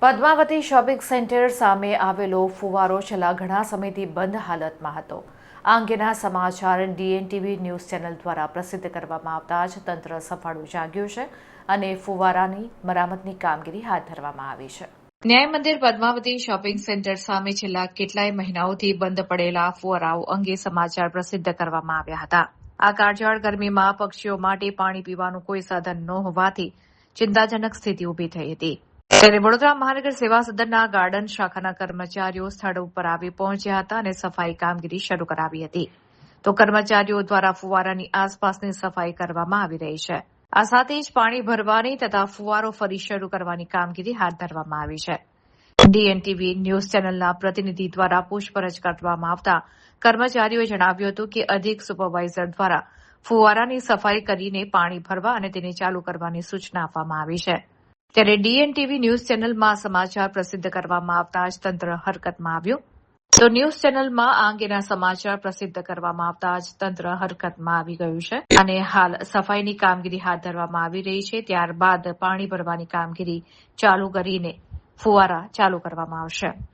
Padmavati shopping centre સામે આવેલો ફુવારો છેલ્લા ઘણા સમયથી બંધ હાલતમાં હતો. આ અંગેના સમાચાર ડીએનટીવી ન્યૂઝ ચેનલ દ્વારા પ્રસિદ્ધ કરવામાં આવતા જ તંત્ર સફાળું જાગ્યું છે અને ફુવારાની મરામતની કામગીરી હાથ ધરવામાં આવી છે. ન્યાય મંદિર પદ્માવતી શોપિંગ સેન્ટર સામે છેલ્લા કેટલાય મહિનાઓથી બંધ પડેલા ફુવારાઓ અંગે સમાચાર પ્રસિદ્ધ કરવામાં આવ્યા હતા. આ કાળઝાળ ગરમીમાં પક્ષીઓ માટે પાણી પીવાનું કોઈ સાધન ન હોવાથી ચિંતાજનક સ્થિતિ ઊભી થઈ હતી. ત્યારે વડોદરા મહાનગર સેવા સદનના ગાર્ડન શાખાના કર્મચારીઓ સ્થળ ઉપર આવી પહોંચ્યા હતા અને સફાઈ કામગીરી શરૂ કરાવી હતી. તો કર્મચારીઓ દ્વારા ફુવારાની આસપાસની સફાઈ કરવામાં આવી રહી છે. આ સાથે જ પાણી ભરવાની તથા ફુવારો ફરી શરૂ કરવાની કામગીરી હાથ ધરવામાં આવી છે. ડીએનટીવી ન્યૂઝ ચેનલના પ્રતિનિધિ દ્વારા પૂછપરછ કરવામાં આવતા કર્મચારીઓએ જણાવ્યું હતું કે અધિક સુપરવાઇઝર દ્વારા ફુવારાની સફાઈ કરીને પાણી ભરવા અને તેને ચાલુ કરવાની સૂચના આપવામાં આવી છે. ત્યારે ડીએનટીવી ન્યૂઝ ચેનલમાં સમાચાર પ્રસિદ્ધ કરવામાં આવતા જ તંત્ર હરકતમાં આવ્યું. તો ન્યૂઝ ચેનલમાં આ અંગેના સમાચાર પ્રસિદ્ધ કરવામાં આવતા જ તંત્ર હરકતમાં આવી ગયું છે અને હાલ સફાઈની કામગીરી હાથ ધરવામાં આવી રહી છે. ત્યારબાદ પાણી ભરવાની કામગીરી ચાલુ કરીને ફુવારા ચાલુ કરવામાં આવશે.